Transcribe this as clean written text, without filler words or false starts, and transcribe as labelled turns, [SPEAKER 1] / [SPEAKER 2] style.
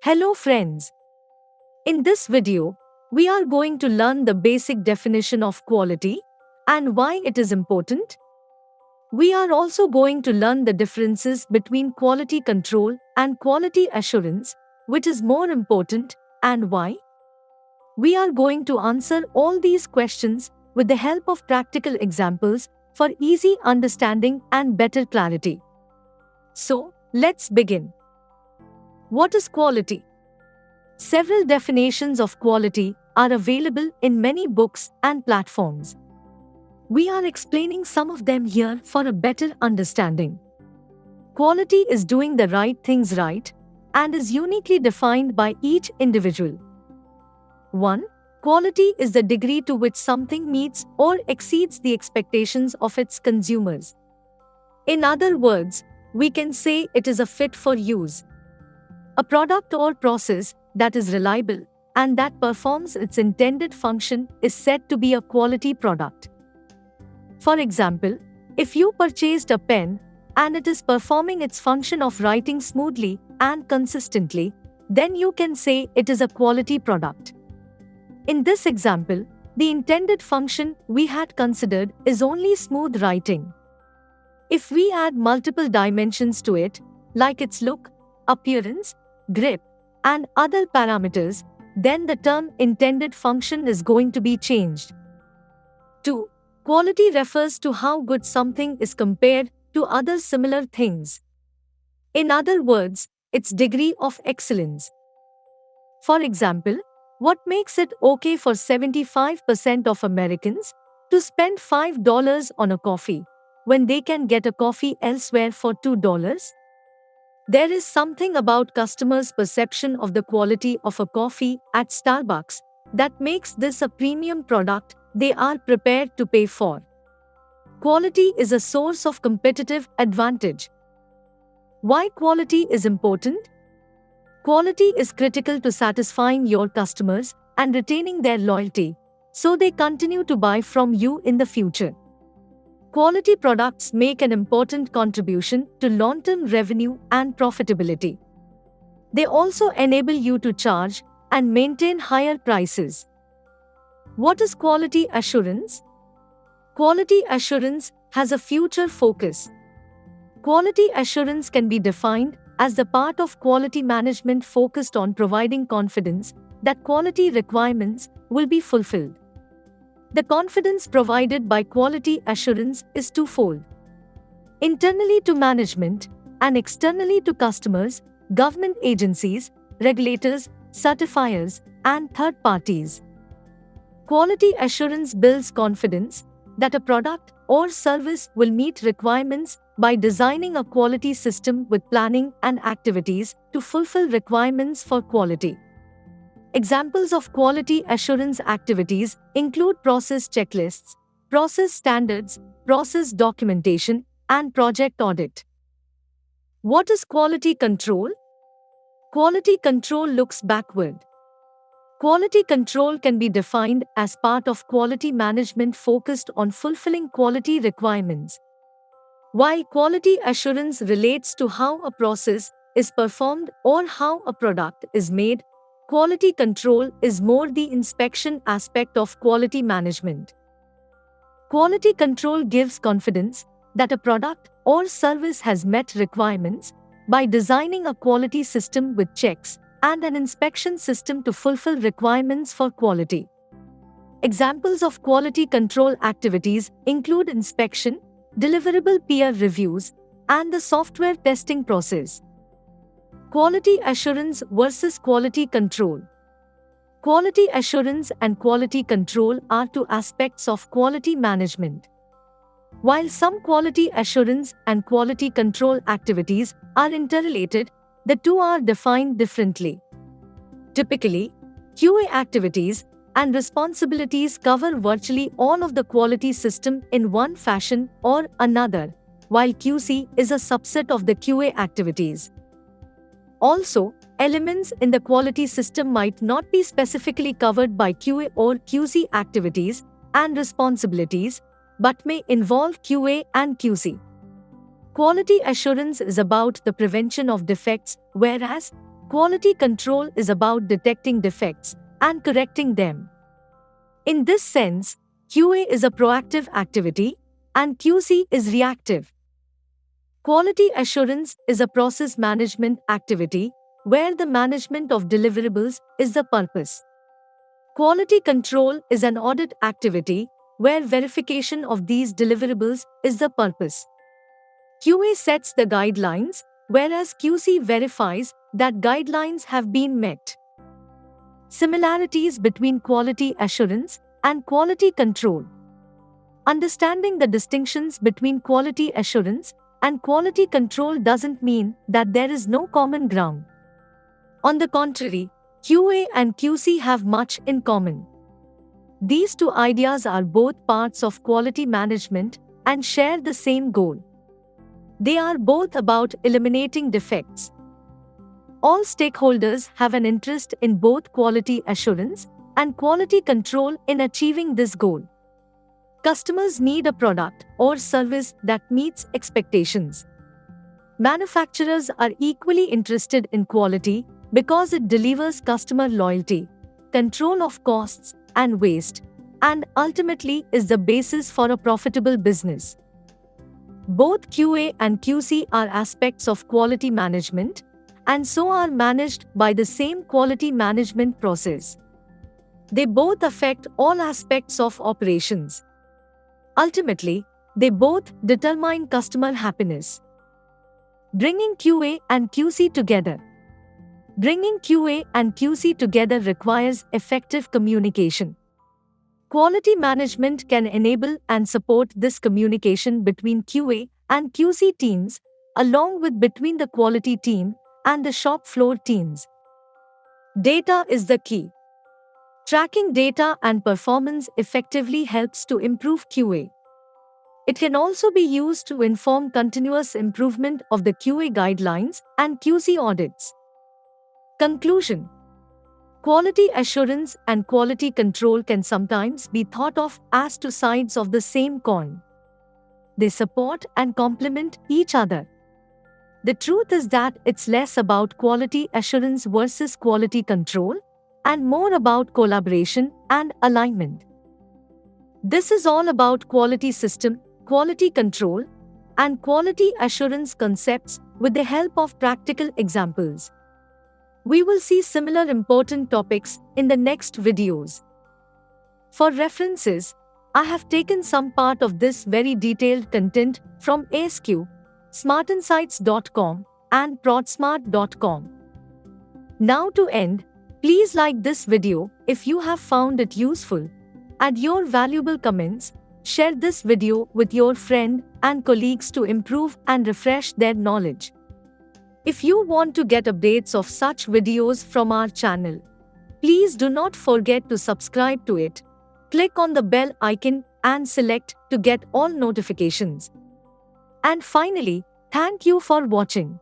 [SPEAKER 1] Hello friends. In this video, we are going to learn the basic definition of quality and why it is important. We are also going to learn the differences between quality control and quality assurance, which is more important and why. We are going to answer all these questions with the help of practical examples for easy understanding and better clarity. So, let's begin. What is quality? Several definitions of quality are available in many books and platforms. We are explaining some of them here for a better understanding. Quality is doing the right things right and is uniquely defined by each individual. 1. Quality is the degree to which something meets or exceeds the expectations of its consumers. In other words, we can say it is a fit for use. A product or process that is reliable and that performs its intended function is said to be a quality product. For example, if you purchased a pen and it is performing its function of writing smoothly and consistently, then you can say it is a quality product. In this example, the intended function we had considered is only smooth writing. If we add multiple dimensions to it, like its look, appearance, grip, and other parameters, then the term intended function is going to be changed. 2. Quality refers to how good something is compared to other similar things. In other words, its degree of excellence. For example, what makes it okay for 75% of Americans to spend $5 on a coffee when they can get a coffee elsewhere for $2? There is something about customers' perception of the quality of a coffee at Starbucks that makes this a premium product they are prepared to pay for. Quality is a source of competitive advantage. Why quality is important? Quality is critical to satisfying your customers and retaining their loyalty, so they continue to buy from you in the future. Quality products make an important contribution to long-term revenue and profitability. They also enable you to charge and maintain higher prices. What is quality assurance? Quality assurance has a future focus. Quality assurance can be defined as the part of quality management focused on providing confidence that quality requirements will be fulfilled. The confidence provided by quality assurance is twofold: internally to management and externally to customers, government agencies, regulators, certifiers, and third parties. Quality assurance builds confidence that a product or service will meet requirements by designing a quality system with planning and activities to fulfill requirements for quality. Examples of quality assurance activities include process checklists, process standards, process documentation, and project audit. What is quality control? Quality control looks backward. Quality control can be defined as part of quality management focused on fulfilling quality requirements. While quality assurance relates to how a process is performed or how a product is made, quality control is more the inspection aspect of quality management. Quality control gives confidence that a product or service has met requirements by designing a quality system with checks and an inspection system to fulfill requirements for quality. Examples of quality control activities include inspection, deliverable peer reviews, and the software testing process. Quality assurance versus quality control. Quality assurance and quality control are two aspects of quality management. While some quality assurance and quality control activities are interrelated, the two are defined differently. Typically, QA activities and responsibilities cover virtually all of the quality system in one fashion or another, while QC is a subset of the QA activities. Also, elements in the quality system might not be specifically covered by QA or QC activities and responsibilities, but may involve QA and QC. Quality assurance is about the prevention of defects, whereas quality control is about detecting defects and correcting them. In this sense, QA is a proactive activity and QC is reactive. Quality assurance is a process management activity where the management of deliverables is the purpose. Quality control is an audit activity where verification of these deliverables is the purpose. QA sets the guidelines, whereas QC verifies that guidelines have been met. Similarities between quality assurance and quality control. Understanding the distinctions between quality assurance and quality control doesn't mean that there is no common ground. On the contrary, QA and QC have much in common. These two ideas are both parts of quality management and share the same goal. They are both about eliminating defects. All stakeholders have an interest in both quality assurance and quality control in achieving this goal. Customers need a product or service that meets expectations. Manufacturers are equally interested in quality because it delivers customer loyalty, control of costs and waste, and ultimately is the basis for a profitable business. Both QA and QC are aspects of quality management, and so are managed by the same quality management process. They both affect all aspects of operations. Ultimately, they both determine customer happiness. Bringing QA and QC together. Bringing QA and QC together requires effective communication. Quality management can enable and support this communication between QA and QC teams, along with between the quality team and the shop floor teams. Data is the key. Tracking data and performance effectively helps to improve QA. It can also be used to inform continuous improvement of the QA guidelines and QC audits. Conclusion. Quality assurance and quality control can sometimes be thought of as two sides of the same coin. They support and complement each other. The truth is that it's less about quality assurance versus quality control, and more about collaboration and alignment. This is all about quality system, quality control, and quality assurance concepts with the help of practical examples. We will see similar important topics in the next videos. For references, I have taken some part of this very detailed content from ASQ, smartinsights.com, and prodsmart.com. Now to end, please like this video if you have found it useful. Add your valuable comments, share this video with your friend and colleagues to improve and refresh their knowledge. If you want to get updates of such videos from our channel, please do not forget to subscribe to it. Click on the bell icon and select to get all notifications. And finally, thank you for watching.